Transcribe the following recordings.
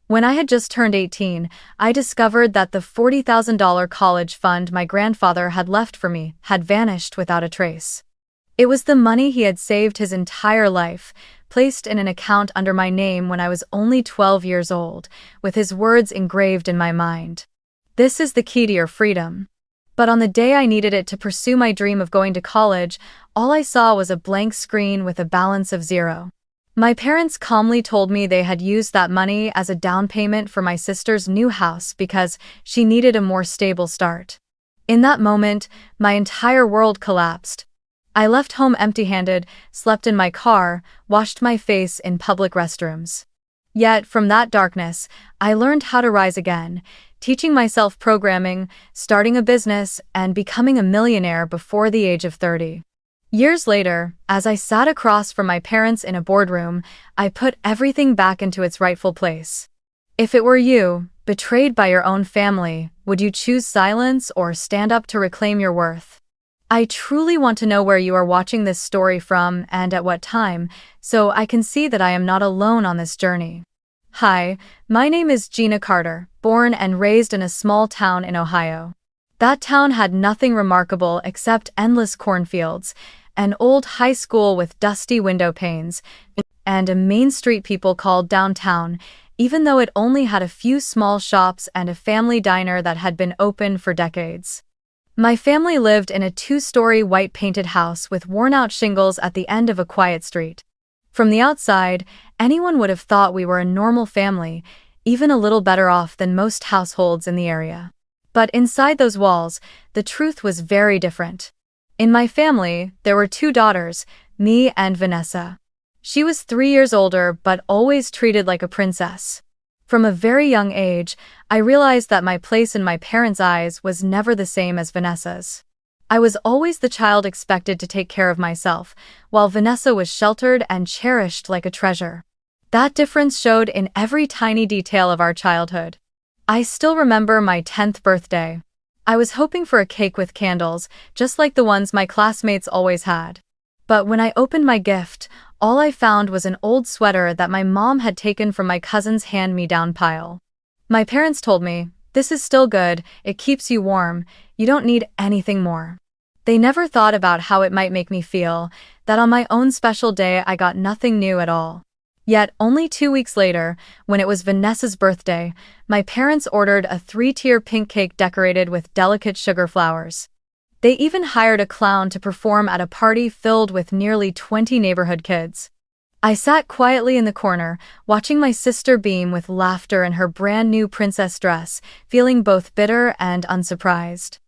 When I had just turned 18, I discovered that the $40,000 college fund my grandfather had left for me had vanished without a trace. It was the money he had saved his entire life, placed in an account under my name when I was only 12 years old, with his words engraved in my mind. "This is the key to your freedom." But on the day I needed it to pursue my dream of going to college, all I saw was a blank screen with a balance of zero. My parents calmly told me they had used that money as a down payment for my sister's new house because she needed a more stable start. In that moment, my entire world collapsed. I left home empty-handed, slept in my car, washed my face in public restrooms. Yet, from that darkness, I learned how to rise again, teaching myself programming, starting a business, and becoming a millionaire before the age of 30. Years later, as I sat across from my parents in a boardroom, I put everything back into its rightful place. If it were you, betrayed by your own family, would you choose silence or stand up to reclaim your worth? I truly want to know where you are watching this story from and at what time, so I can see that I am not alone on this journey. Hi, my name is Gina Carter, born and raised in a small town in Ohio. That town had nothing remarkable except endless cornfields, an old high school with dusty window panes, and a main street people called downtown, even though it only had a few small shops and a family diner that had been open for decades. My family lived in a two-story white-painted house with worn-out shingles at the end of a quiet street. From the outside, anyone would have thought we were a normal family, even a little better off than most households in the area. But inside those walls, the truth was very different. In my family, there were two daughters, me and Vanessa. She was 3 years older but always treated like a princess. From a very young age, I realized that my place in my parents' eyes was never the same as Vanessa's. I was always the child expected to take care of myself, while Vanessa was sheltered and cherished like a treasure. That difference showed in every tiny detail of our childhood. I still remember my 10th birthday. I was hoping for a cake with candles, just like the ones my classmates always had. But when I opened my gift, all I found was an old sweater that my mom had taken from my cousin's hand-me-down pile. My parents told me, "This is still good, it keeps you warm, you don't need anything more." They never thought about how it might make me feel, that on my own special day I got nothing new at all. Yet, only 2 weeks later, when it was Vanessa's birthday, my parents ordered a 3-tier pink cake decorated with delicate sugar flowers. They even hired a clown to perform at a party filled with nearly 20 neighborhood kids. I sat quietly in the corner, watching my sister beam with laughter in her brand-new princess dress, feeling both bitter and unsurprised.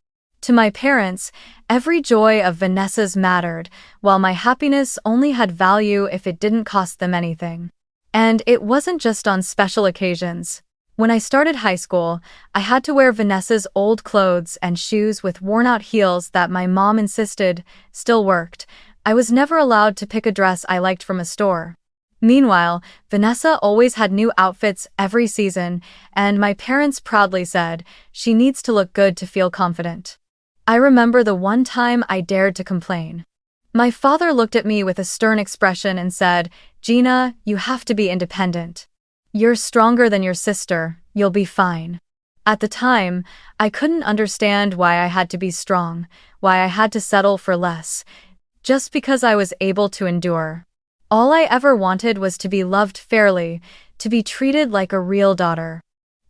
To my parents, every joy of Vanessa's mattered, while my happiness only had value if it didn't cost them anything. And it wasn't just on special occasions. When I started high school, I had to wear Vanessa's old clothes and shoes with worn-out heels that my mom insisted still worked. I was never allowed to pick a dress I liked from a store. Meanwhile, Vanessa always had new outfits every season, and my parents proudly said, "She needs to look good to feel confident." I remember the one time I dared to complain. My father looked at me with a stern expression and said, "Gina, you have to be independent. You're stronger than your sister, you'll be fine." At the time, I couldn't understand why I had to be strong, why I had to settle for less, just because I was able to endure. All I ever wanted was to be loved fairly, to be treated like a real daughter.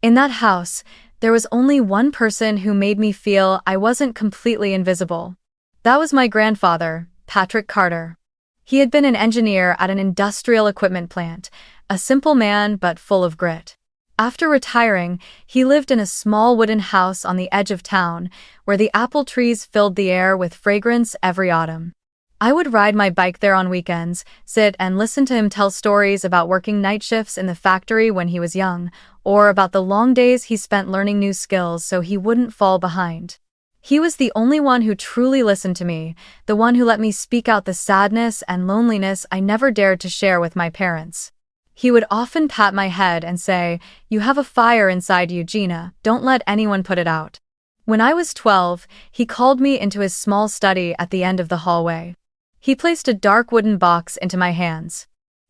In that house, there was only one person who made me feel I wasn't completely invisible. That was my grandfather, Patrick Carter. He had been an engineer at an industrial equipment plant, a simple man but full of grit. After retiring, he lived in a small wooden house on the edge of town, where the apple trees filled the air with fragrance every autumn. I would ride my bike there on weekends, sit and listen to him tell stories about working night shifts in the factory when he was young, or about the long days he spent learning new skills so he wouldn't fall behind. He was the only one who truly listened to me, the one who let me speak out the sadness and loneliness I never dared to share with my parents. He would often pat my head and say, "You have a fire inside you, Gina, don't let anyone put it out." When I was 12, he called me into his small study at the end of the hallway. He placed a dark wooden box into my hands.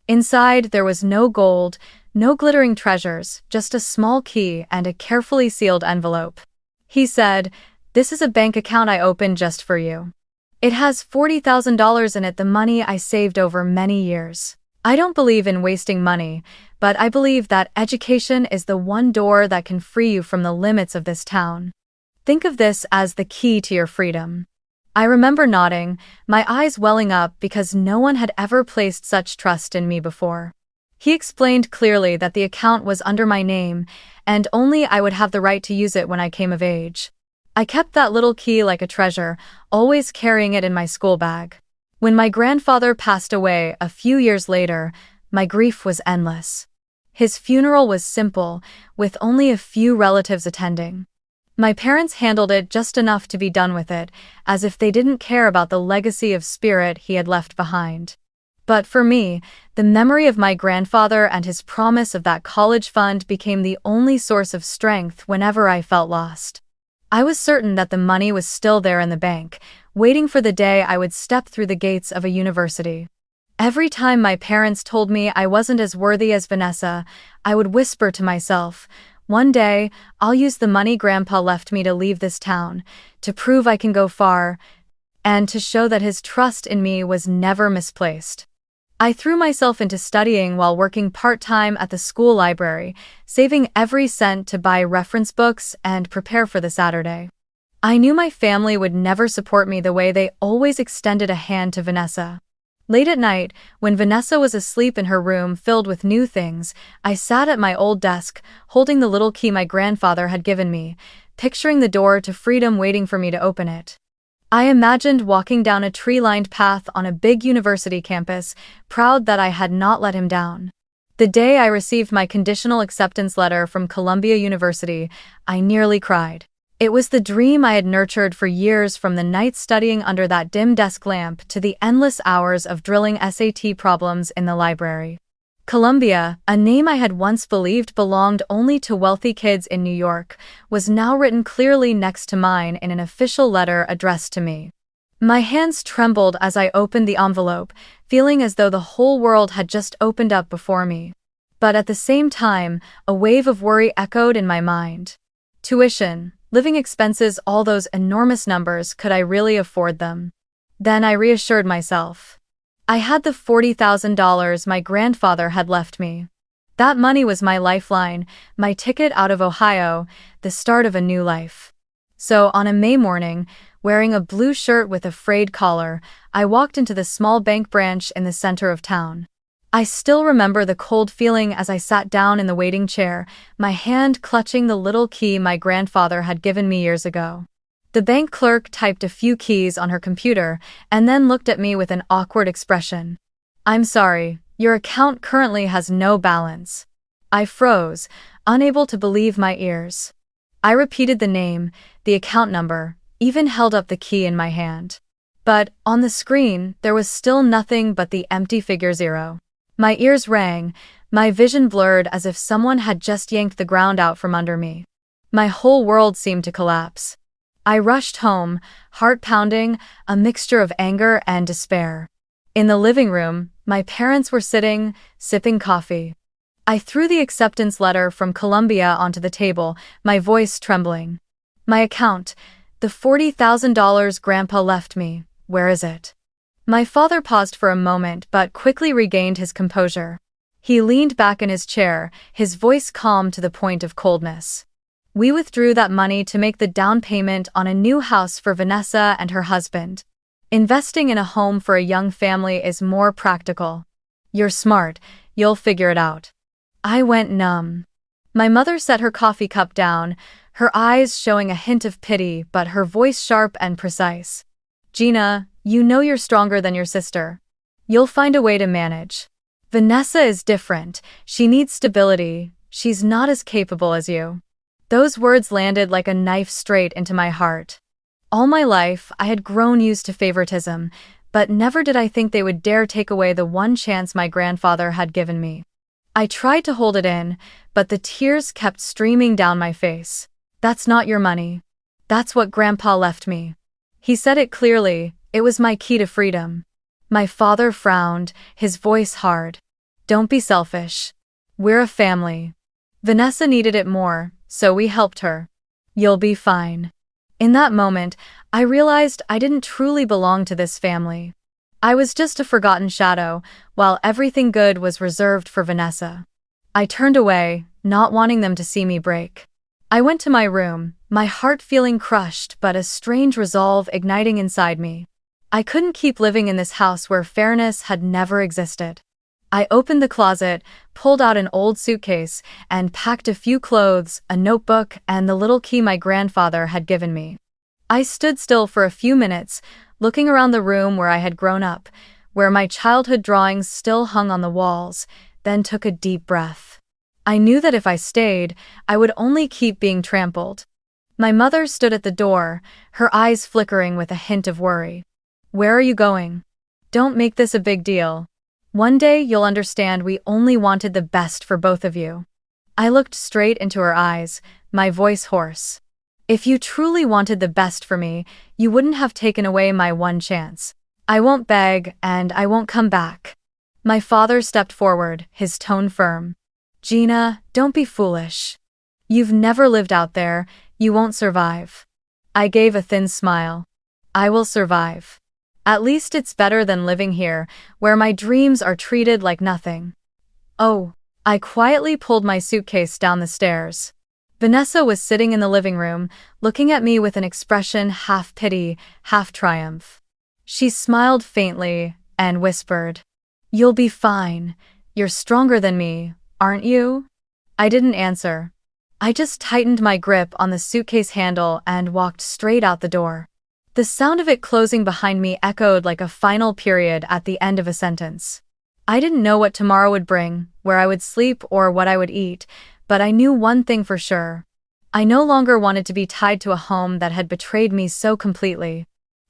Inside, there was no gold, No glittering treasures, just a small key and a carefully sealed envelope. He said, "This is a bank account I opened just for you. It has $40,000 in it, the money I saved over many years. I don't believe in wasting money, but I believe that education is the one door that can free you from the limits of this town. Think of this as the key to your freedom." I remember nodding, my eyes welling up because no one had ever placed such trust in me before. He explained clearly that the account was under my name, and only I would have the right to use it when I came of age. I kept that little key like a treasure, always carrying it in my school bag. When my grandfather passed away a few years later, my grief was endless. His funeral was simple, with only a few relatives attending. My parents handled it just enough to be done with it, as if they didn't care about the legacy of spirit he had left behind. But for me, the memory of my grandfather and his promise of that college fund became the only source of strength whenever I felt lost. I was certain that the money was still there in the bank, waiting for the day I would step through the gates of a university. Every time my parents told me I wasn't as worthy as Vanessa, I would whisper to myself, "One day, I'll use the money Grandpa left me to leave this town, to prove I can go far, and to show that his trust in me was never misplaced." I threw myself into studying while working part-time at the school library, saving every cent to buy reference books and prepare for the Saturday. I knew my family would never support me the way they always extended a hand to Vanessa. Late at night, when Vanessa was asleep in her room filled with new things, I sat at my old desk, holding the little key my grandfather had given me, picturing the door to freedom waiting for me to open it. I imagined walking down a tree-lined path on a big university campus, proud that I had not let him down. The day I received my conditional acceptance letter from Columbia University, I nearly cried. It was the dream I had nurtured for years, from the nights studying under that dim desk lamp to the endless hours of drilling SAT problems in the library. Columbia, a name I had once believed belonged only to wealthy kids in New York, was now written clearly next to mine in an official letter addressed to me. My hands trembled as I opened the envelope, feeling as though the whole world had just opened up before me. But at the same time, a wave of worry echoed in my mind. Tuition, living expenses, all those enormous numbers, could I really afford them? Then I reassured myself. I had the $40,000 my grandfather had left me. That money was my lifeline, my ticket out of Ohio, the start of a new life. So on a May morning, wearing a blue shirt with a frayed collar, I walked into the small bank branch in the center of town. I still remember the cold feeling as I sat down in the waiting chair, my hand clutching the little key my grandfather had given me years ago. The bank clerk typed a few keys on her computer and then looked at me with an awkward expression. "I'm sorry, your account currently has no balance." I froze, unable to believe my ears. I repeated the name, the account number, even held up the key in my hand. But on the screen, there was still nothing but the empty figure 0. My ears rang, my vision blurred as if someone had just yanked the ground out from under me. My whole world seemed to collapse. I rushed home, heart pounding, a mixture of anger and despair. In the living room, my parents were sitting, sipping coffee. I threw the acceptance letter from Columbia onto the table, my voice trembling. "My account, the $40,000 Grandpa left me, where is it?" My father paused for a moment but quickly regained his composure. He leaned back in his chair, his voice calm to the point of coldness. "We withdrew that money to make the down payment on a new house for Vanessa and her husband. Investing in a home for a young family is more practical. You're smart, you'll figure it out." I went numb. My mother set her coffee cup down, her eyes showing a hint of pity but her voice sharp and precise. "Gina, you know you're stronger than your sister. You'll find a way to manage. Vanessa is different, she needs stability, she's not as capable as you." Those words landed like a knife straight into my heart. All my life, I had grown used to favoritism, but never did I think they would dare take away the one chance my grandfather had given me. I tried to hold it in, but the tears kept streaming down my face. "That's not your money. That's what Grandpa left me." He said it clearly, it was my key to freedom. My father frowned, his voice hard. "Don't be selfish. We're a family. Vanessa needed it more, so we helped her. You'll be fine. In that moment, I realized I didn't truly belong to this family. I was just a forgotten shadow, while everything good was reserved for Vanessa. I turned away, not wanting them to see me break. I went to my room, my heart feeling crushed but a strange resolve igniting inside me. I couldn't keep living in this house where fairness had never existed. I opened the closet, pulled out an old suitcase, and packed a few clothes, a notebook, and the little key my grandfather had given me. I stood still for a few minutes, looking around the room where I had grown up, where my childhood drawings still hung on the walls, then took a deep breath. I knew that if I stayed, I would only keep being trampled. My mother stood at the door, her eyes flickering with a hint of worry. Where are you going? Don't make this a big deal. One day you'll understand we only wanted the best for both of you. I looked straight into her eyes, my voice hoarse. If you truly wanted the best for me, you wouldn't have taken away my one chance. I won't beg, and I won't come back. My father stepped forward, his tone firm. Gina, don't be foolish. You've never lived out there, you won't survive. I gave a thin smile. I will survive. At least it's better than living here, where my dreams are treated like nothing. Oh, I quietly pulled my suitcase down the stairs. Vanessa was sitting in the living room, looking at me with an expression half pity, half triumph. She smiled faintly and whispered, "You'll be fine. You're stronger than me, aren't you?" I didn't answer. I just tightened my grip on the suitcase handle and walked straight out the door. The sound of it closing behind me echoed like a final period at the end of a sentence. I didn't know what tomorrow would bring, where I would sleep, or what I would eat, but I knew one thing for sure. I no longer wanted to be tied to a home that had betrayed me so completely.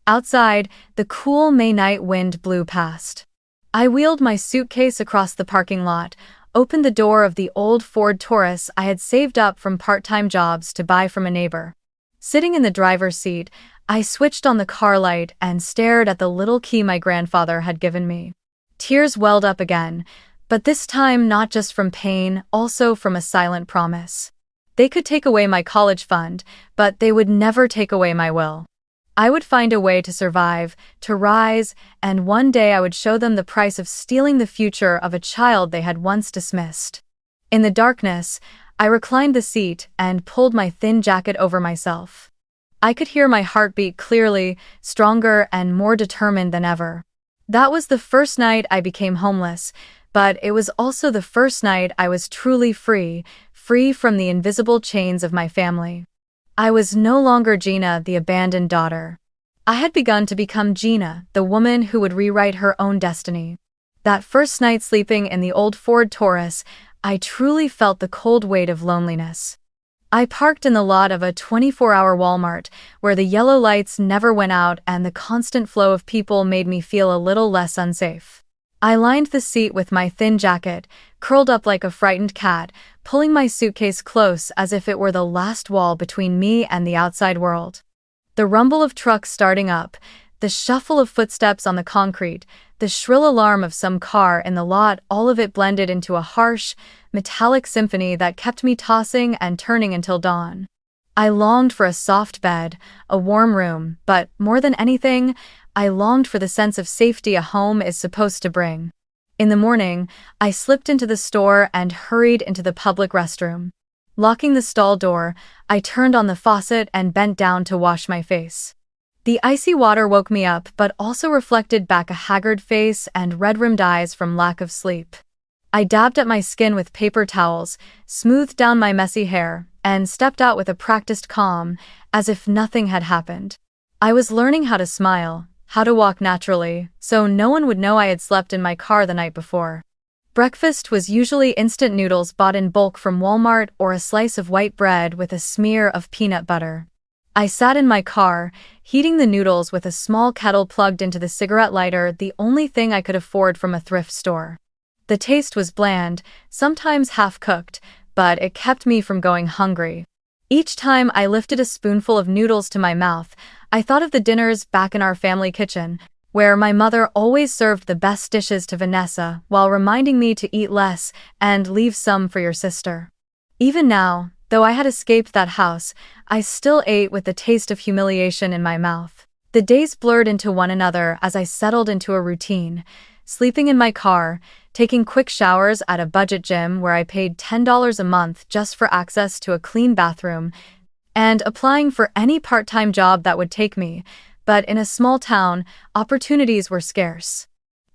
Outside, the cool May night wind blew past. I wheeled my suitcase across the parking lot, opened the door of the old Ford Taurus I had saved up from part-time jobs to buy from a neighbor. Sitting in the driver's seat, I switched on the car light and stared at the little key my grandfather had given me. Tears welled up again, but this time not just from pain, also from a silent promise. They could take away my college fund, but they would never take away my will. I would find a way to survive, to rise, and one day I would show them the price of stealing the future of a child they had once dismissed. In the darkness, I reclined the seat and pulled my thin jacket over myself. I could hear my heartbeat clearly, stronger and more determined than ever. That was the first night I became homeless, but it was also the first night I was truly free, free from the invisible chains of my family. I was no longer Gina, the abandoned daughter. I had begun to become Gina, the woman who would rewrite her own destiny. That first night sleeping in the old Ford Taurus, I truly felt the cold weight of loneliness. I parked in the lot of a 24-hour Walmart, where the yellow lights never went out and the constant flow of people made me feel a little less unsafe. I lined the seat with my thin jacket, curled up like a frightened cat, pulling my suitcase close as if it were the last wall between me and the outside world. The rumble of trucks starting up, the shuffle of footsteps on the concrete, the shrill alarm of some car in the lot, all of it blended into a harsh, metallic symphony that kept me tossing and turning until dawn. I longed for a soft bed, a warm room, but more than anything, I longed for the sense of safety a home is supposed to bring. In the morning, I slipped into the store and hurried into the public restroom. Locking the stall door, I turned on the faucet and bent down to wash my face. The icy water woke me up but also reflected back a haggard face and red-rimmed eyes from lack of sleep. I dabbed at my skin with paper towels, smoothed down my messy hair, and stepped out with a practiced calm, as if nothing had happened. I was learning how to smile, how to walk naturally, so no one would know I had slept in my car the night before. Breakfast was usually instant noodles bought in bulk from Walmart or a slice of white bread with a smear of peanut butter. I sat in my car, heating the noodles with a small kettle plugged into the cigarette lighter, the only thing I could afford from a thrift store. The taste was bland, sometimes half-cooked, but it kept me from going hungry. Each time I lifted a spoonful of noodles to my mouth, I thought of the dinners back in our family kitchen, where my mother always served the best dishes to Vanessa while reminding me to eat less and leave some for your sister. Even now, though I had escaped that house, I still ate with the taste of humiliation in my mouth. The days blurred into one another as I settled into a routine, sleeping in my car, taking quick showers at a budget gym where I paid $10 a month just for access to a clean bathroom, and applying for any part-time job that would take me, but in a small town, opportunities were scarce.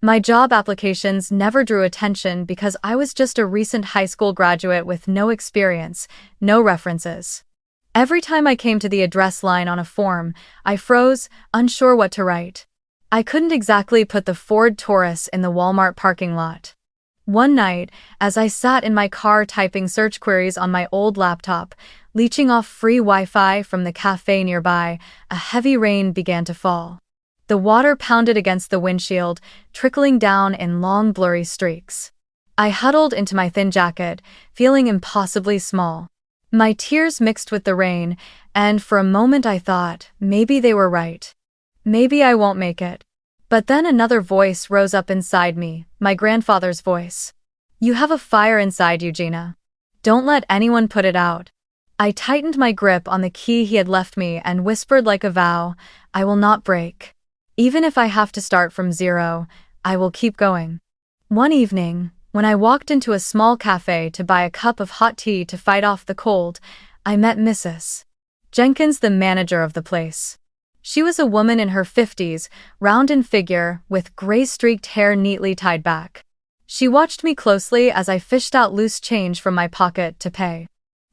My job applications never drew attention because I was just a recent high school graduate with no experience, no references. Every time I came to the address line on a form, I froze, unsure what to write. I couldn't exactly put the Ford Taurus in the Walmart parking lot. One night, as I sat in my car typing search queries on my old laptop, leeching off free Wi-Fi from the cafe nearby, a heavy rain began to fall. The water pounded against the windshield, trickling down in long blurry streaks. I huddled into my thin jacket, feeling impossibly small. My tears mixed with the rain, and for a moment I thought, maybe they were right. Maybe I won't make it. But then another voice rose up inside me, my grandfather's voice. You have a fire inside you, Gina. Don't let anyone put it out. I tightened my grip on the key he had left me and whispered like a vow, I will not break. Even if I have to start from zero, I will keep going. One evening, when I walked into a small cafe to buy a cup of hot tea to fight off the cold, I met Mrs. Jenkins, the manager of the place. She was a woman in her 50s, round in figure, with gray-streaked hair neatly tied back. She watched me closely as I fished out loose change from my pocket to pay.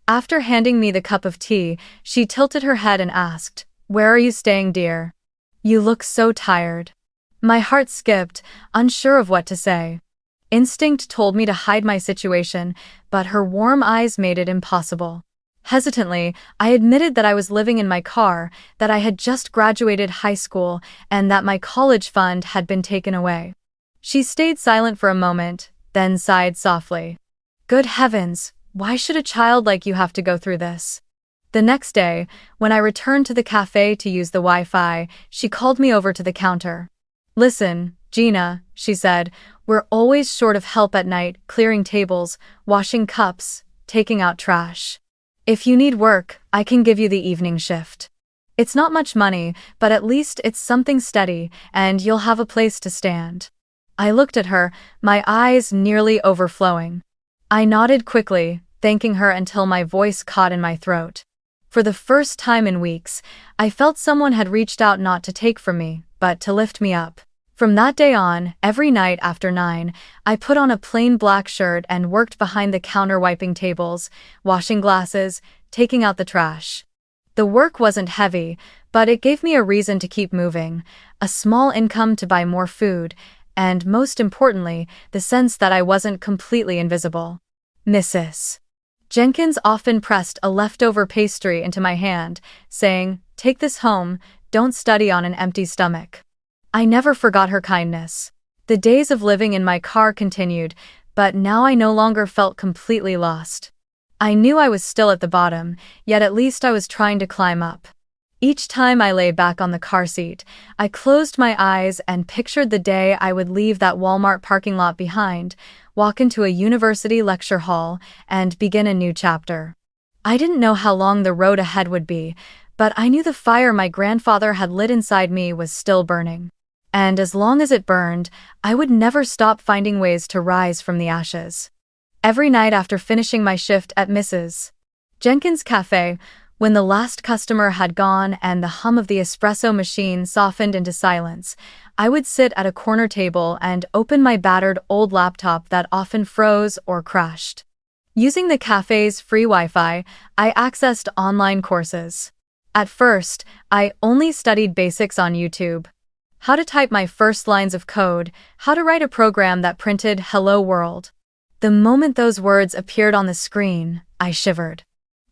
After handing me the cup of tea, she tilted her head and asked, "Where are you staying, dear? You look so tired." My heart skipped, unsure of what to say. Instinct told me to hide my situation, but her warm eyes made it impossible. Hesitantly, I admitted that I was living in my car, that I had just graduated high school, and that my college fund had been taken away. She stayed silent for a moment, then sighed softly. Good heavens, why should a child like you have to go through this? The next day, when I returned to the cafe to use the Wi-Fi, she called me over to the counter. Listen, Gina, she said, we're always short of help at night, clearing tables, washing cups, taking out trash. If you need work, I can give you the evening shift. It's not much money, but at least it's something steady, and you'll have a place to stand. I looked at her, my eyes nearly overflowing. I nodded quickly, thanking her until my voice caught in my throat. For the first time in weeks, I felt someone had reached out not to take from me, but to lift me up. From that day on, every night after 9, I put on a plain black shirt and worked behind the counter wiping tables, washing glasses, taking out the trash. The work wasn't heavy, but it gave me a reason to keep moving, a small income to buy more food, and most importantly, the sense that I wasn't completely invisible. Mrs. Jenkins often pressed a leftover pastry into my hand, saying, "Take this home, don't study on an empty stomach." I never forgot her kindness. The days of living in my car continued, but now I no longer felt completely lost. I knew I was still at the bottom, yet at least I was trying to climb up. Each time I lay back on the car seat, I closed my eyes and pictured the day I would leave that Walmart parking lot behind, walk into a university lecture hall, and begin a new chapter. I didn't know how long the road ahead would be, but I knew the fire my grandfather had lit inside me was still burning. And as long as it burned, I would never stop finding ways to rise from the ashes. Every night after finishing my shift at Mrs. Jenkins' cafe, when the last customer had gone and the hum of the espresso machine softened into silence, I would sit at a corner table and open my battered old laptop that often froze or crashed. Using the cafe's free Wi-Fi, I accessed online courses. At first, I only studied basics on YouTube. How to type my first lines of code, how to write a program that printed "Hello World." The moment those words appeared on the screen, I shivered.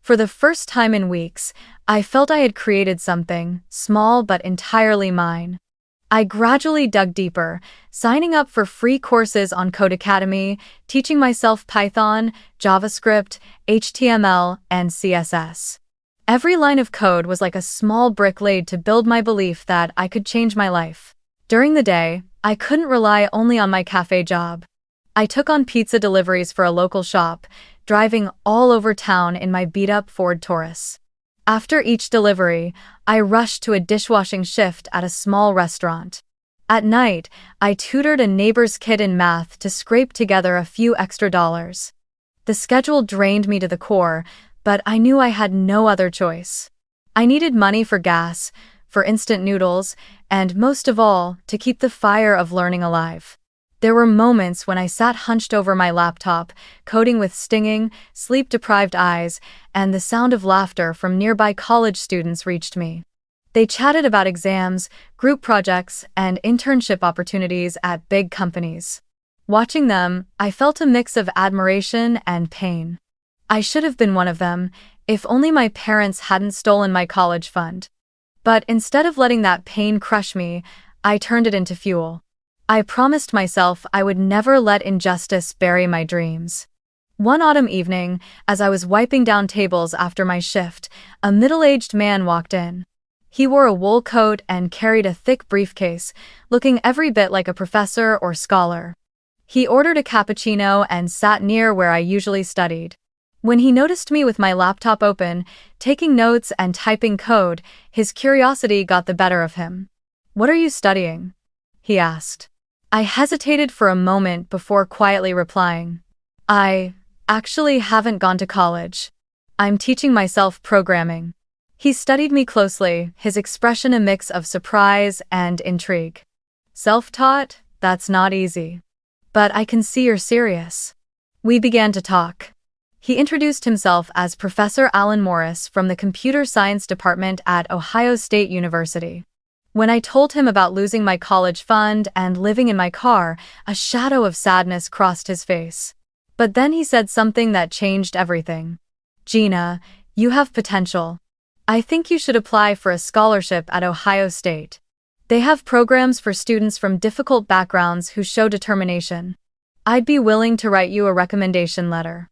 For the first time in weeks, I felt I had created something, small but entirely mine. I gradually dug deeper, signing up for free courses on Codecademy, teaching myself Python, JavaScript, HTML, and CSS. Every line of code was like a small brick laid to build my belief that I could change my life. During the day, I couldn't rely only on my cafe job. I took on pizza deliveries for a local shop, driving all over town in my beat-up Ford Taurus. After each delivery, I rushed to a dishwashing shift at a small restaurant. At night, I tutored a neighbor's kid in math to scrape together a few extra dollars. The schedule drained me to the core, but I knew I had no other choice. I needed money for gas, for instant noodles, and most of all, to keep the fire of learning alive. There were moments when I sat hunched over my laptop, coding with stinging, sleep-deprived eyes, and the sound of laughter from nearby college students reached me. They chatted about exams, group projects, and internship opportunities at big companies. Watching them, I felt a mix of admiration and pain. I should have been one of them, if only my parents hadn't stolen my college fund. But instead of letting that pain crush me, I turned it into fuel. I promised myself I would never let injustice bury my dreams. One autumn evening, as I was wiping down tables after my shift, a middle-aged man walked in. He wore a wool coat and carried a thick briefcase, looking every bit like a professor or scholar. He ordered a cappuccino and sat near where I usually studied. When he noticed me with my laptop open, taking notes and typing code, his curiosity got the better of him. "What are you studying?" he asked. I hesitated for a moment before quietly replying. "I actually haven't gone to college. I'm teaching myself programming." He studied me closely, his expression a mix of surprise and intrigue. "Self-taught? That's not easy. But I can see you're serious." We began to talk. He introduced himself as Professor Alan Morris from the Computer Science Department at Ohio State University. When I told him about losing my college fund and living in my car, a shadow of sadness crossed his face. But then he said something that changed everything. "Gina, you have potential. I think you should apply for a scholarship at Ohio State. They have programs for students from difficult backgrounds who show determination. I'd be willing to write you a recommendation letter."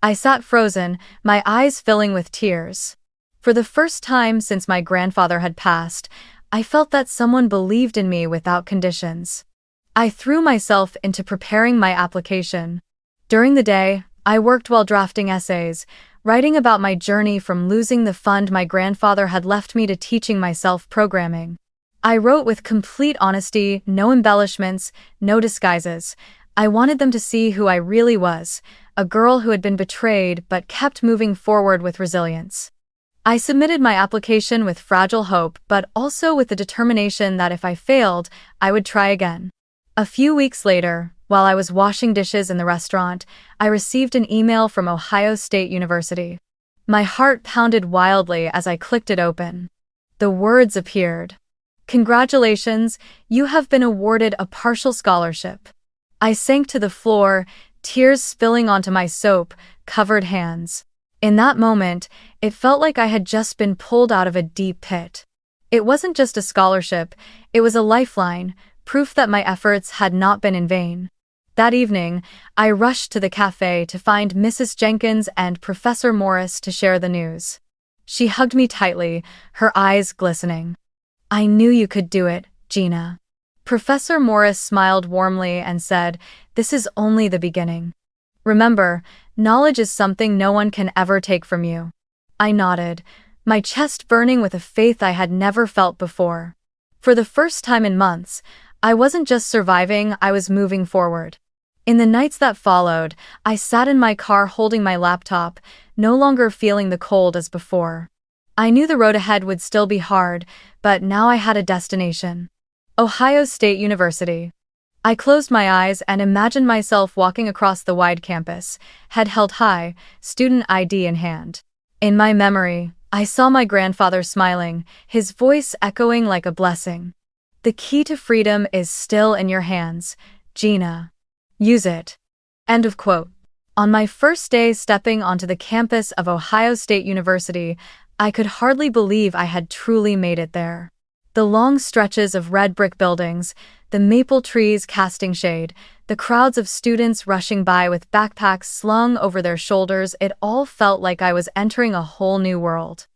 I sat frozen, my eyes filling with tears. For the first time since my grandfather had passed, I felt that someone believed in me without conditions. I threw myself into preparing my application. During the day, I worked while drafting essays, writing about my journey from losing the fund my grandfather had left me to teaching myself programming. I wrote with complete honesty, no embellishments, no disguises. I wanted them to see who I really was, a girl who had been betrayed but kept moving forward with resilience. I submitted my application with fragile hope, but also with the determination that if I failed, I would try again. A few weeks later, while I was washing dishes in the restaurant, I received an email from Ohio State University. My heart pounded wildly as I clicked it open. The words appeared. "Congratulations, you have been awarded a partial scholarship." I sank to the floor, tears spilling onto my soap-covered hands. In that moment, it felt like I had just been pulled out of a deep pit. It wasn't just a scholarship, it was a lifeline, proof that my efforts had not been in vain. That evening, I rushed to the cafe to find Mrs. Jenkins and Professor Morris to share the news. She hugged me tightly, her eyes glistening. "I knew you could do it, Gina." Professor Morris smiled warmly and said, "This is only the beginning. Remember, knowledge is something no one can ever take from you." I nodded, my chest burning with a faith I had never felt before. For the first time in months, I wasn't just surviving, I was moving forward. In the nights that followed, I sat in my car holding my laptop, no longer feeling the cold as before. I knew the road ahead would still be hard, but now I had a destination. Ohio State University. I closed my eyes and imagined myself walking across the wide campus, head held high, student ID in hand. In my memory, I saw my grandfather smiling, his voice echoing like a blessing. "The key to freedom is still in your hands, Gina. Use it." End of quote. On my first day stepping onto the campus of Ohio State University, I could hardly believe I had truly made it there. The long stretches of red brick buildings, the maple trees casting shade, the crowds of students rushing by with backpacks slung over their shoulders, it all felt like I was entering a whole new world.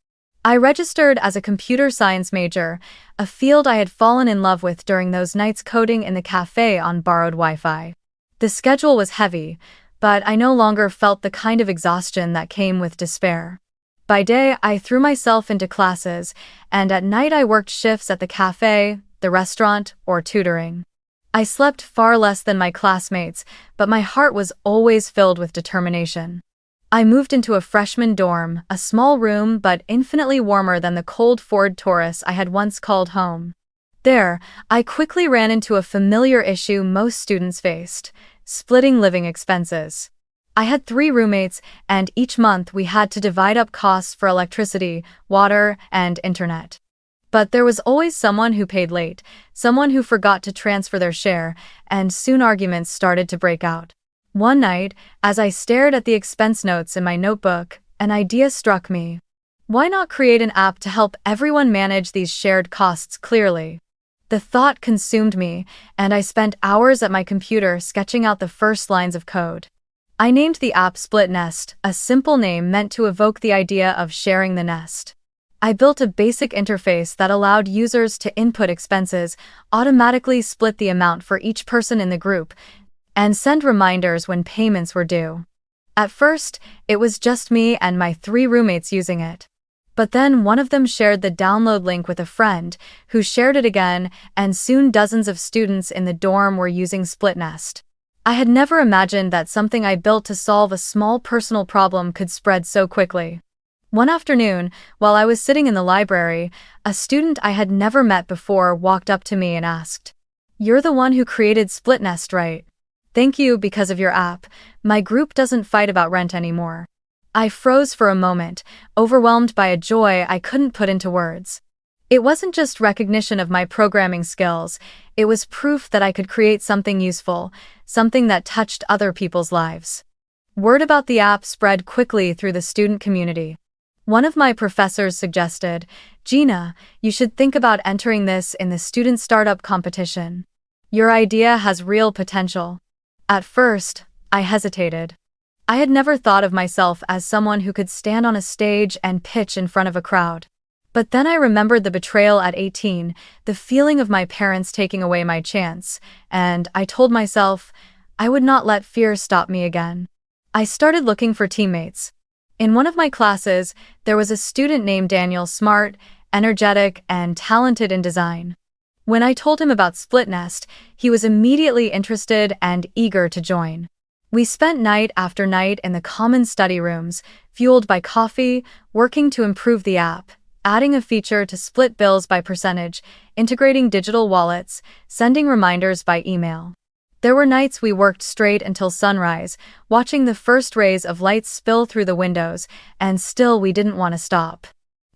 I registered as a computer science major, a field I had fallen in love with during those nights coding in the cafe on borrowed Wi-Fi. The schedule was heavy, but I no longer felt the kind of exhaustion that came with despair. By day, I threw myself into classes, and at night I worked shifts at the cafe, the restaurant, or tutoring. I slept far less than my classmates, but my heart was always filled with determination. I moved into a freshman dorm, a small room but infinitely warmer than the cold Ford Taurus I had once called home. There, I quickly ran into a familiar issue most students faced: splitting living expenses. I had 3 roommates, and each month we had to divide up costs for electricity, water, and internet. But there was always someone who paid late, someone who forgot to transfer their share, and soon arguments started to break out. One night, as I stared at the expense notes in my notebook, an idea struck me. Why not create an app to help everyone manage these shared costs clearly? The thought consumed me, and I spent hours at my computer sketching out the first lines of code. I named the app Split Nest, a simple name meant to evoke the idea of sharing the nest. I built a basic interface that allowed users to input expenses, automatically split the amount for each person in the group, and send reminders when payments were due. At first, it was just me and my 3 roommates using it. But then one of them shared the download link with a friend, who shared it again, and soon dozens of students in the dorm were using Split Nest. I had never imagined that something I built to solve a small personal problem could spread so quickly. One afternoon, while I was sitting in the library, a student I had never met before walked up to me and asked, "You're the one who created Split Nest, right? Thank you, because of your app, my group doesn't fight about rent anymore." I froze for a moment, overwhelmed by a joy I couldn't put into words. It wasn't just recognition of my programming skills, it was proof that I could create something useful, something that touched other people's lives. Word about the app spread quickly through the student community. One of my professors suggested, "Gina, you should think about entering this in the student startup competition. Your idea has real potential." At first, I hesitated. I had never thought of myself as someone who could stand on a stage and pitch in front of a crowd. But then I remembered the betrayal at 18, the feeling of my parents taking away my chance, and I told myself I would not let fear stop me again. I started looking for teammates. In one of my classes, there was a student named Daniel, smart, energetic, and talented in design. When I told him about Split Nest, he was immediately interested and eager to join. We spent night after night in the common study rooms, fueled by coffee, working to improve the app, adding a feature to split bills by percentage, integrating digital wallets, sending reminders by email. There were nights we worked straight until sunrise, watching the first rays of light spill through the windows, and still we didn't want to stop.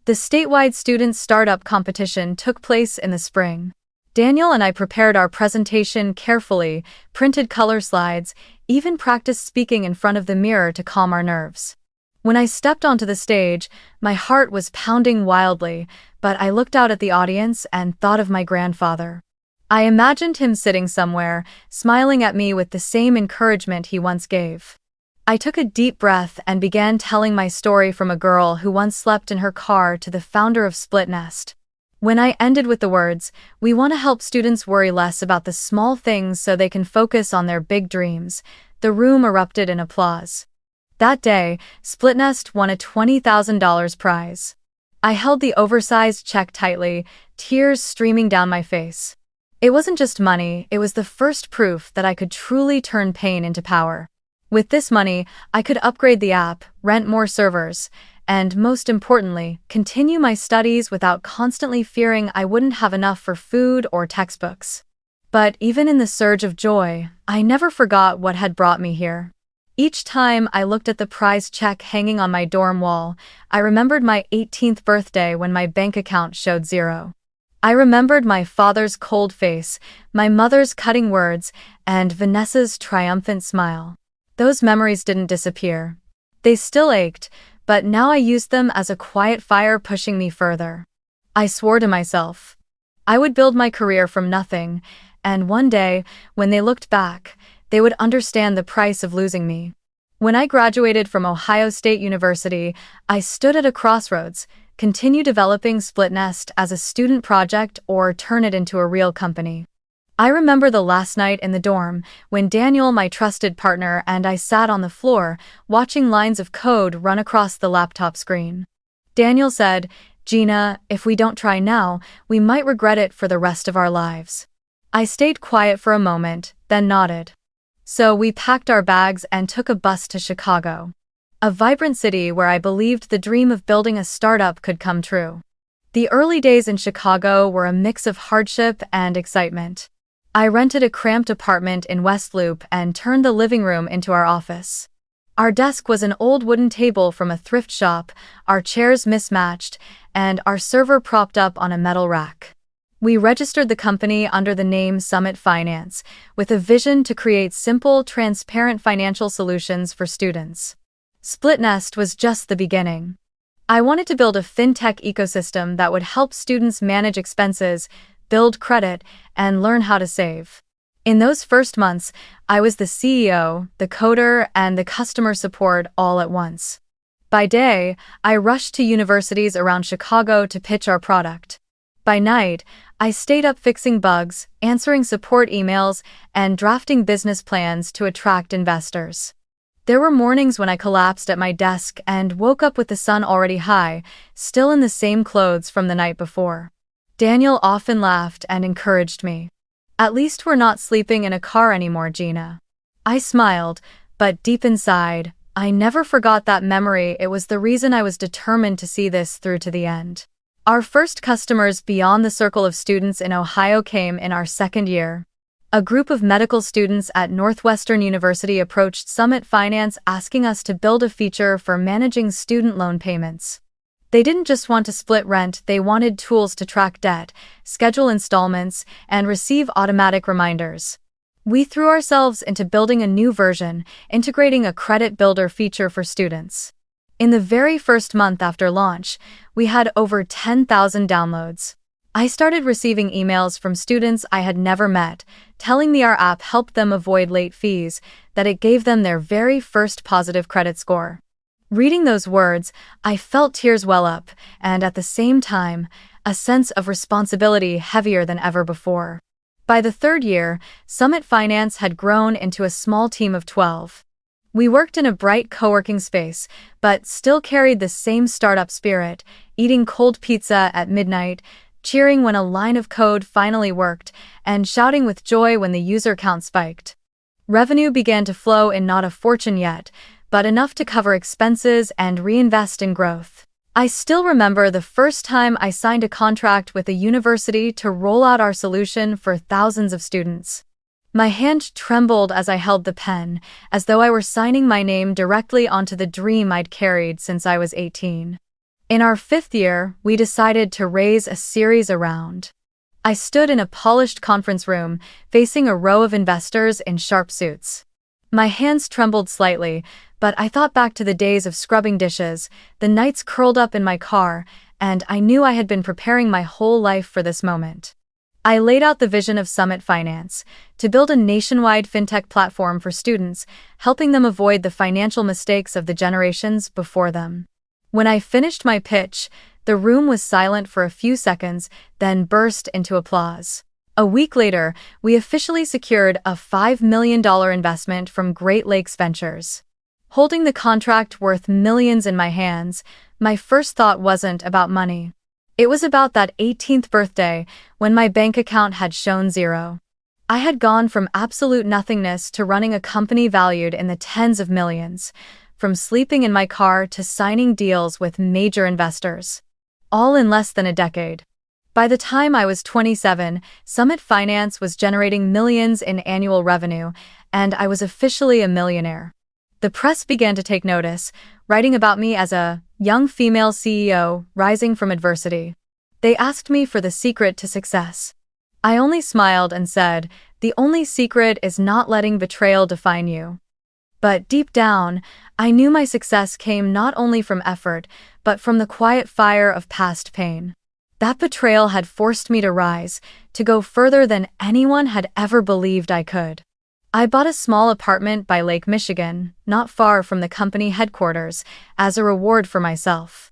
The statewide student startup competition took place in the spring. Daniel and I prepared our presentation carefully, printed color slides, even practiced speaking in front of the mirror to calm our nerves. When I stepped onto the stage, my heart was pounding wildly, but I looked out at the audience and thought of my grandfather. I imagined him sitting somewhere, smiling at me with the same encouragement he once gave. I took a deep breath and began telling my story from a girl who once slept in her car to the founder of Split Nest. When I ended with the words, "We want to help students worry less about the small things so they can focus on their big dreams," the room erupted in applause. That day, Split Nest won a $20,000 prize. I held the oversized check tightly, tears streaming down my face. It wasn't just money, it was the first proof that I could truly turn pain into power. With this money, I could upgrade the app, rent more servers, and most importantly, continue my studies without constantly fearing I wouldn't have enough for food or textbooks. But even in the surge of joy, I never forgot what had brought me here. Each time I looked at the prize check hanging on my dorm wall, I remembered my 18th birthday when my bank account showed zero. I remembered my father's cold face, my mother's cutting words, and Vanessa's triumphant smile. Those memories didn't disappear. They still ached, but now I used them as a quiet fire pushing me further. I swore to myself I would build my career from nothing, and one day, when they looked back, they would understand the price of losing me. When I graduated from Ohio State University, I stood at a crossroads, continue developing SplitNest as a student project or turn it into a real company. I remember the last night in the dorm when Daniel, my trusted partner, and I sat on the floor watching lines of code run across the laptop screen. Daniel said, "Gina, if we don't try now, we might regret it for the rest of our lives." I stayed quiet for a moment, then nodded. So we packed our bags and took a bus to Chicago, a vibrant city where I believed the dream of building a startup could come true. The early days in Chicago were a mix of hardship and excitement. I rented a cramped apartment in West Loop and turned the living room into our office. Our desk was an old wooden table from a thrift shop, our chairs mismatched, and our server propped up on a metal rack. We registered the company under the name Summit Finance, with a vision to create simple, transparent financial solutions for students. SplitNest was just the beginning. I wanted to build a fintech ecosystem that would help students manage expenses, build credit, and learn how to save. In those first months, I was the CEO, the coder, and the customer support all at once. By day, I rushed to universities around Chicago to pitch our product. By night, I stayed up fixing bugs, answering support emails, and drafting business plans to attract investors. There were mornings when I collapsed at my desk and woke up with the sun already high, still in the same clothes from the night before. Daniel often laughed and encouraged me. "At least we're not sleeping in a car anymore, Gina." I smiled, but deep inside, I never forgot that memory. It was the reason I was determined to see this through to the end. Our first customers beyond the circle of students in Ohio came in our second year. A group of medical students at Northwestern University approached Summit Finance asking us to build a feature for managing student loan payments. They didn't just want to split rent, they wanted tools to track debt, schedule installments, and receive automatic reminders. We threw ourselves into building a new version, integrating a credit builder feature for students. In the very first month after launch, we had over 10,000 downloads. I started receiving emails from students I had never met, telling me our app helped them avoid late fees, that it gave them their very first positive credit score. Reading those words, I felt tears well up, and at the same time, a sense of responsibility heavier than ever before. By the third year, Summit Finance had grown into a small team of 12. We worked in a bright co-working space, but still carried the same startup spirit, eating cold pizza at midnight, cheering when a line of code finally worked, and shouting with joy when the user count spiked. Revenue began to flow in, not a fortune yet, but enough to cover expenses and reinvest in growth. I still remember the first time I signed a contract with a university to roll out our solution for thousands of students. My hand trembled as I held the pen, as though I were signing my name directly onto the dream I'd carried since I was 18. In our fifth year, we decided to raise a Series A round. I stood in a polished conference room, facing a row of investors in sharp suits. My hands trembled slightly, but I thought back to the days of scrubbing dishes, the nights curled up in my car, and I knew I had been preparing my whole life for this moment. I laid out the vision of Summit Finance, to build a nationwide fintech platform for students, helping them avoid the financial mistakes of the generations before them. When I finished my pitch, the room was silent for a few seconds, then burst into applause. A week later, we officially secured a $5 million investment from Great Lakes Ventures. Holding the contract worth millions in my hands, my first thought wasn't about money. It was about that 18th birthday when my bank account had shown zero. I had gone from absolute nothingness to running a company valued in the tens of millions, from sleeping in my car to signing deals with major investors, all in less than a decade. By the time I was 27, Summit Finance was generating millions in annual revenue, and I was officially a millionaire. The press began to take notice, writing about me as a young female CEO rising from adversity. They asked me for the secret to success. I only smiled and said, "The only secret is not letting betrayal define you." But deep down, I knew my success came not only from effort, but from the quiet fire of past pain. That betrayal had forced me to rise, to go further than anyone had ever believed I could. I bought a small apartment by Lake Michigan, not far from the company headquarters, as a reward for myself.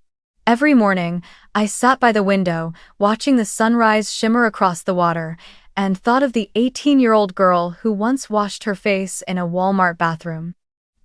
Every morning, I sat by the window, watching the sunrise shimmer across the water, and thought of the 18-year-old girl who once washed her face in a Walmart bathroom.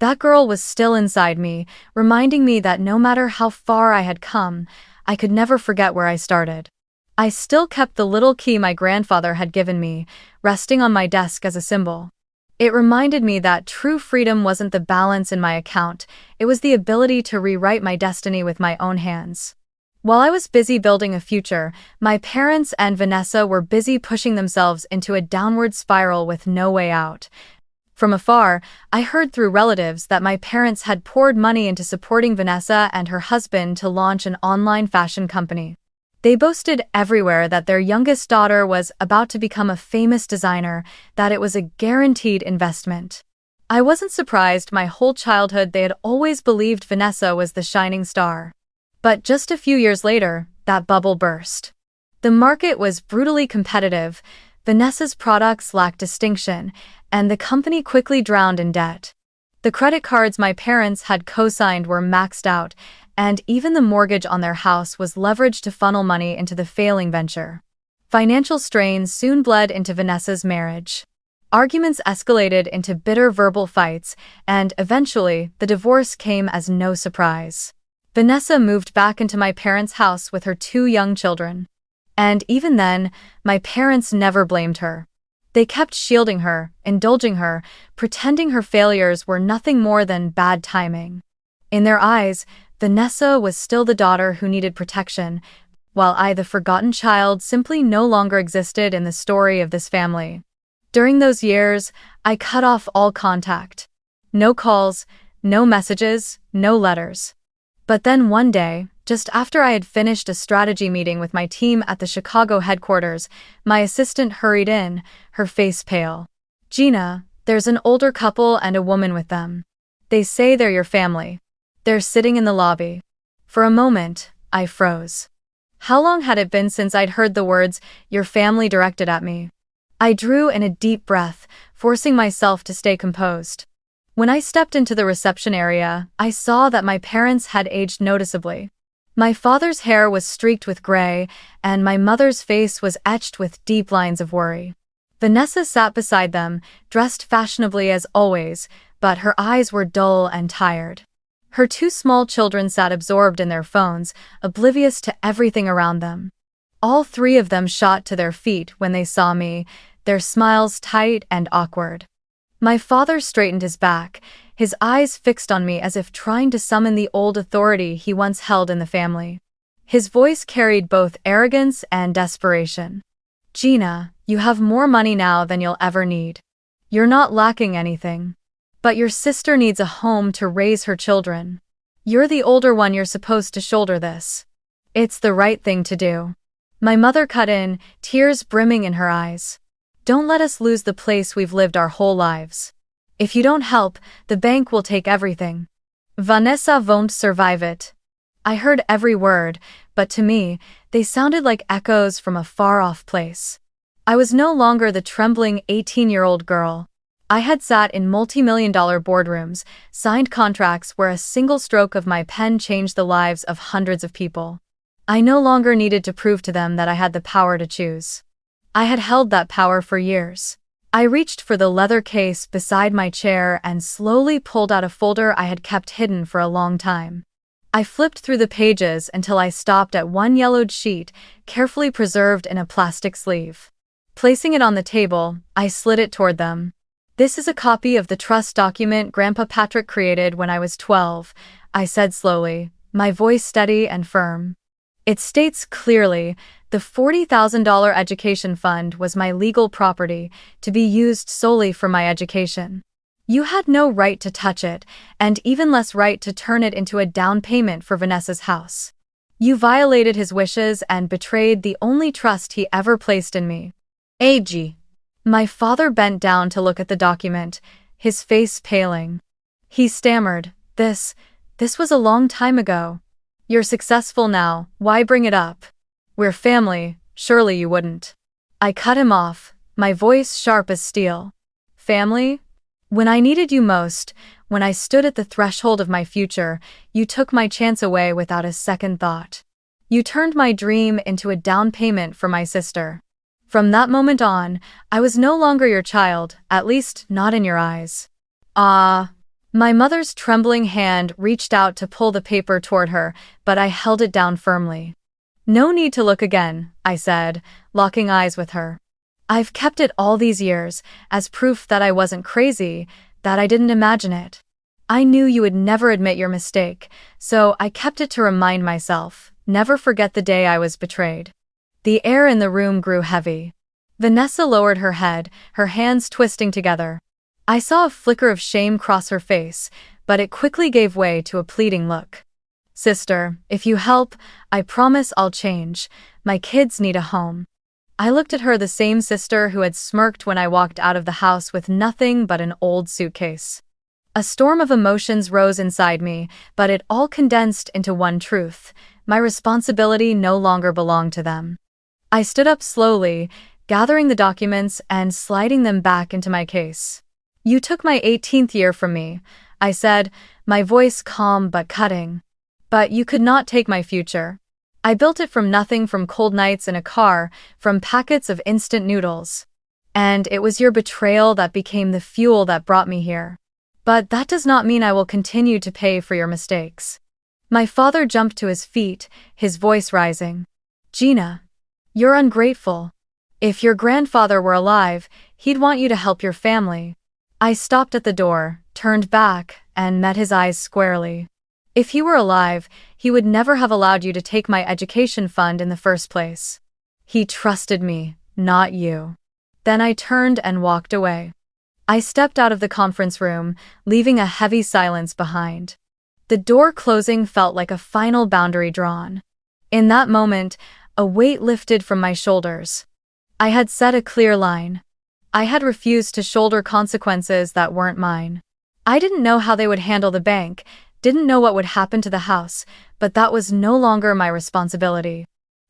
That girl was still inside me, reminding me that no matter how far I had come, I could never forget where I started. I still kept the little key my grandfather had given me, resting on my desk as a symbol. It reminded me that true freedom wasn't the balance in my account, it was the ability to rewrite my destiny with my own hands. While I was busy building a future, my parents and Vanessa were busy pushing themselves into a downward spiral with no way out. From afar, I heard through relatives that my parents had poured money into supporting Vanessa and her husband to launch an online fashion company. They boasted everywhere that their youngest daughter was about to become a famous designer, that it was a guaranteed investment. I wasn't surprised. My whole childhood they had always believed Vanessa was the shining star. But just a few years later, that bubble burst. The market was brutally competitive, Vanessa's products lacked distinction, and the company quickly drowned in debt. The credit cards my parents had co-signed were maxed out, and even the mortgage on their house was leveraged to funnel money into the failing venture. Financial strains soon bled into Vanessa's marriage. Arguments escalated into bitter verbal fights, and eventually, the divorce came as no surprise. Vanessa moved back into my parents' house with her 2 young children. And even then, my parents never blamed her. They kept shielding her, indulging her, pretending her failures were nothing more than bad timing. In their eyes, Vanessa was still the daughter who needed protection, while I, the forgotten child, simply no longer existed in the story of this family. During those years, I cut off all contact. No calls, no messages, no letters. But then one day, just after I had finished a strategy meeting with my team at the Chicago headquarters, my assistant hurried in, her face pale. "Gina, there's an older couple and a woman with them. They say they're your family. They're sitting in the lobby." For a moment, I froze. How long had it been since I'd heard the words, "your family," directed at me? I drew in a deep breath, forcing myself to stay composed. When I stepped into the reception area, I saw that my parents had aged noticeably. My father's hair was streaked with gray, and my mother's face was etched with deep lines of worry. Vanessa sat beside them, dressed fashionably as always, but her eyes were dull and tired. Her 2 small children sat absorbed in their phones, oblivious to everything around them. All 3 of them shot to their feet when they saw me, their smiles tight and awkward. My father straightened his back, his eyes fixed on me as if trying to summon the old authority he once held in the family. His voice carried both arrogance and desperation. "Gina, you have more money now than you'll ever need. You're not lacking anything. But your sister needs a home to raise her children. You're the older one, you're supposed to shoulder this. It's the right thing to do." My mother cut in, tears brimming in her eyes. "Don't let us lose the place we've lived our whole lives. If you don't help, the bank will take everything. Vanessa won't survive it." I heard every word, but to me, they sounded like echoes from a far-off place. I was no longer the trembling 18-year-old girl. I had sat in multi-million-dollar boardrooms, signed contracts where a single stroke of my pen changed the lives of hundreds of people. I no longer needed to prove to them that I had the power to choose. I had held that power for years. I reached for the leather case beside my chair and slowly pulled out a folder I had kept hidden for a long time. I flipped through the pages until I stopped at one yellowed sheet, carefully preserved in a plastic sleeve. Placing it on the table, I slid it toward them. "This is a copy of the trust document Grandpa Patrick created when I was 12, I said slowly, my voice steady and firm. "It states clearly, the $40,000 education fund was my legal property, to be used solely for my education. You had no right to touch it, and even less right to turn it into a down payment for Vanessa's house. You violated his wishes and betrayed the only trust he ever placed in me." "AG." My father bent down to look at the document, his face paling. He stammered, This was a long time ago. You're successful now, why bring it up? We're family, surely you wouldn't." I cut him off, my voice sharp as steel. "Family? When I needed you most, When I stood at the threshold of my future, you took my chance away without a second thought. You turned my dream into a down payment for my sister. From that moment on, I was no longer your child, at least not in your eyes. Ah. My mother's trembling hand reached out to pull the paper toward her, but I held it down firmly. No need to look again, I said, locking eyes with her. I've kept it all these years, as proof that I wasn't crazy, that I didn't imagine it. I knew you would never admit your mistake, so I kept it to remind myself, never forget the day I was betrayed. The air in the room grew heavy. Vanessa lowered her head, her hands twisting together. I saw a flicker of shame cross her face, but it quickly gave way to a pleading look. Sister, if you help, I promise I'll change. My kids need a home. I looked at her, the same sister who had smirked when I walked out of the house with nothing but an old suitcase. A storm of emotions rose inside me, but it all condensed into one truth. My responsibility no longer belonged to them. I stood up slowly, gathering the documents and sliding them back into my case. You took my 18th year from me, I said, my voice calm but cutting. But you could not take my future. I built it from nothing, from cold nights in a car, from packets of instant noodles. And it was your betrayal that became the fuel that brought me here. But that does not mean I will continue to pay for your mistakes. My father jumped to his feet, his voice rising. Gina, you're ungrateful. If your grandfather were alive, he'd want you to help your family. I stopped at the door, turned back, and met his eyes squarely. If he were alive, he would never have allowed you to take my education fund in the first place. He trusted me, not you. Then I turned and walked away. I stepped out of the conference room, leaving a heavy silence behind. The door closing felt like a final boundary drawn. In that moment, a weight lifted from my shoulders. I had set a clear line. I had refused to shoulder consequences that weren't mine. I didn't know how they would handle the bank, didn't know what would happen to the house, but that was no longer my responsibility.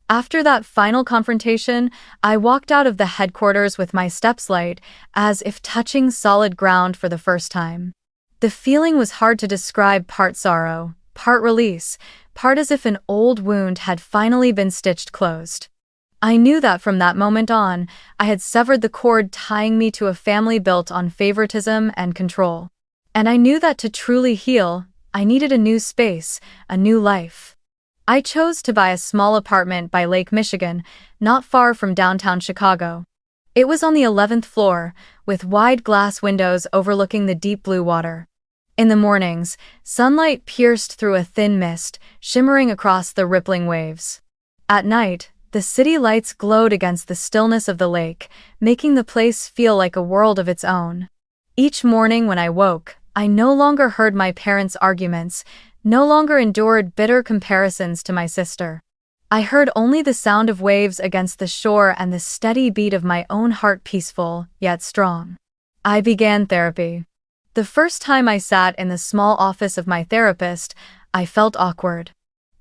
After that final confrontation, I walked out of the headquarters with my steps light, as if touching solid ground for the first time. The feeling was hard to describe, part sorrow, part release, part as if an old wound had finally been stitched closed. I knew that from that moment on, I had severed the cord tying me to a family built on favoritism and control. And I knew that to truly heal, I needed a new space, a new life. I chose to buy a small apartment by Lake Michigan, not far from downtown Chicago. It was on the 11th floor, with wide glass windows overlooking the deep blue water. In the mornings, sunlight pierced through a thin mist, shimmering across the rippling waves. At night, the city lights glowed against the stillness of the lake, making the place feel like a world of its own. Each morning when I woke, I no longer heard my parents' arguments, no longer endured bitter comparisons to my sister. I heard only the sound of waves against the shore and the steady beat of my own heart, peaceful, yet strong. I began therapy. The first time I sat in the small office of my therapist, I felt awkward.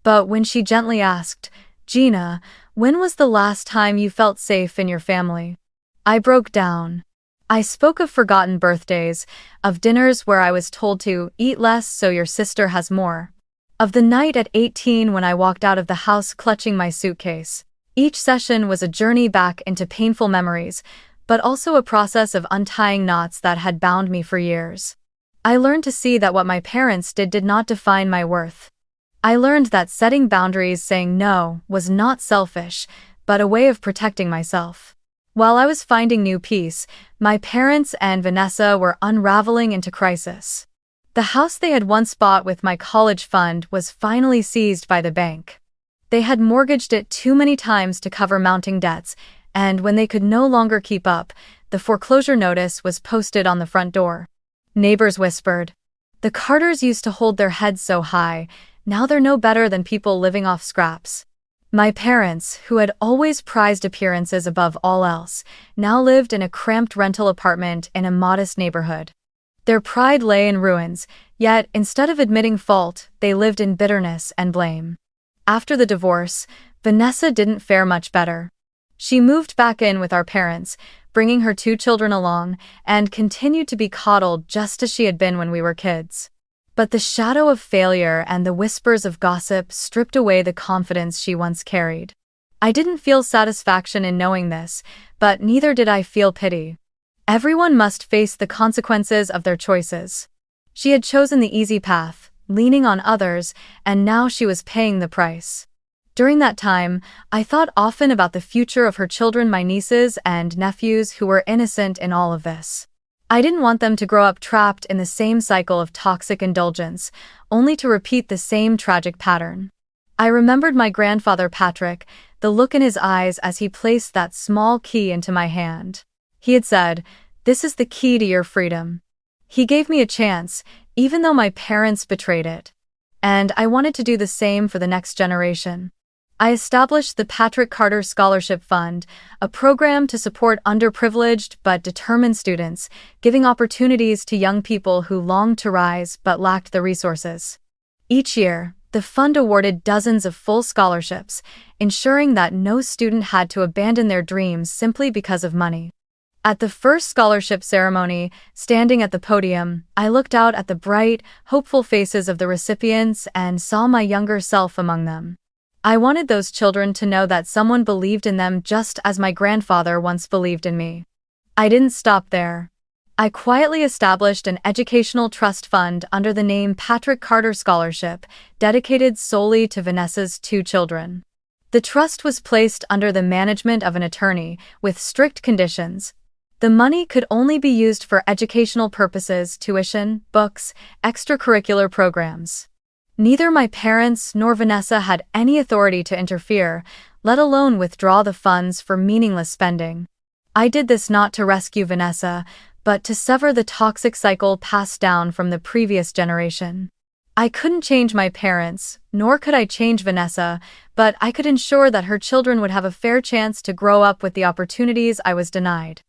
But when she gently asked, Gina, when was the last time you felt safe in your family? I broke down. I spoke of forgotten birthdays, of dinners where I was told to eat less so your sister has more. Of the night at 18 when I walked out of the house clutching my suitcase. Each session was a journey back into painful memories, but also a process of untying knots that had bound me for years. I learned to see that what my parents did not define my worth. I learned that setting boundaries, saying no, was not selfish, but a way of protecting myself. While I was finding new peace, my parents and Vanessa were unraveling into crisis. The house they had once bought with my college fund was finally seized by the bank. They had mortgaged it too many times to cover mounting debts, and when they could no longer keep up, the foreclosure notice was posted on the front door. Neighbors whispered, "The Carters used to hold their heads so high, now they're no better than people living off scraps." My parents, who had always prized appearances above all else, now lived in a cramped rental apartment in a modest neighborhood. Their pride lay in ruins, yet instead of admitting fault, they lived in bitterness and blame. After the divorce, Vanessa didn't fare much better. She moved back in with our parents, bringing her 2 children along, and continued to be coddled just as she had been when we were kids. But the shadow of failure and the whispers of gossip stripped away the confidence she once carried. I didn't feel satisfaction in knowing this, but neither did I feel pity. Everyone must face the consequences of their choices. She had chosen the easy path, leaning on others, and now she was paying the price. During that time, I thought often about the future of her children, my nieces and nephews who were innocent in all of this. I didn't want them to grow up trapped in the same cycle of toxic indulgence, only to repeat the same tragic pattern. I remembered my grandfather Patrick, the look in his eyes as he placed that small key into my hand. He had said, "This is the key to your freedom." He gave me a chance, even though my parents betrayed it. And I wanted to do the same for the next generation. I established the Patrick Carter Scholarship Fund, a program to support underprivileged but determined students, giving opportunities to young people who longed to rise but lacked the resources. Each year, the fund awarded dozens of full scholarships, ensuring that no student had to abandon their dreams simply because of money. At the first scholarship ceremony, standing at the podium, I looked out at the bright, hopeful faces of the recipients and saw my younger self among them. I wanted those children to know that someone believed in them just as my grandfather once believed in me. I didn't stop there. I quietly established an educational trust fund under the name Patrick Carter Scholarship, dedicated solely to Vanessa's 2 children. The trust was placed under the management of an attorney, with strict conditions. The money could only be used for educational purposes, tuition, books, extracurricular programs. Neither my parents nor Vanessa had any authority to interfere, let alone withdraw the funds for meaningless spending. I did this not to rescue Vanessa, but to sever the toxic cycle passed down from the previous generation. I couldn't change my parents, nor could I change Vanessa, but I could ensure that her children would have a fair chance to grow up with the opportunities I was denied.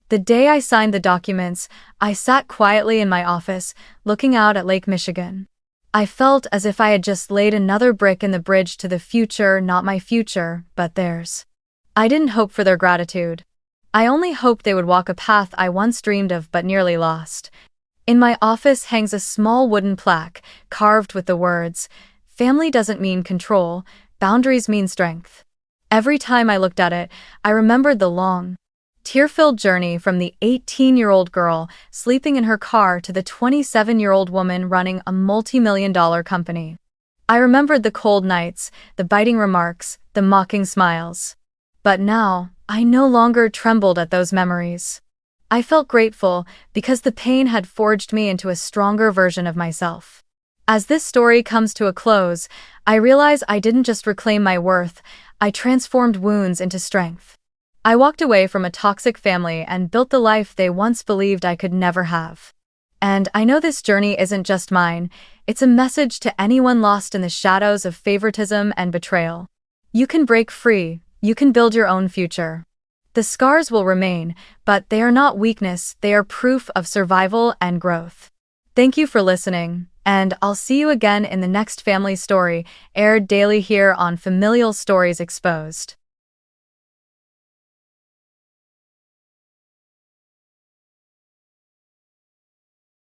The day I signed the documents, I sat quietly in my office, looking out at Lake Michigan. I felt as if I had just laid another brick in the bridge to the future, not my future, but theirs. I didn't hope for their gratitude. I only hoped they would walk a path I once dreamed of but nearly lost. In my office hangs a small wooden plaque, carved with the words, "Family doesn't mean control, boundaries mean strength." Every time I looked at it, I remembered the long, tear-filled journey from the 18-year-old girl sleeping in her car to the 27-year-old woman running a multi-million-dollar company. I remembered the cold nights, the biting remarks, the mocking smiles. But now, I no longer trembled at those memories. I felt grateful because the pain had forged me into a stronger version of myself. As this story comes to a close, I realize I didn't just reclaim my worth, I transformed wounds into strength. I walked away from a toxic family and built the life they once believed I could never have. And I know this journey isn't just mine, it's a message to anyone lost in the shadows of favoritism and betrayal. You can break free, you can build your own future. The scars will remain, but they are not weakness, they are proof of survival and growth. Thank you for listening, and I'll see you again in the next family story, aired daily here on Familial Stories Exposed.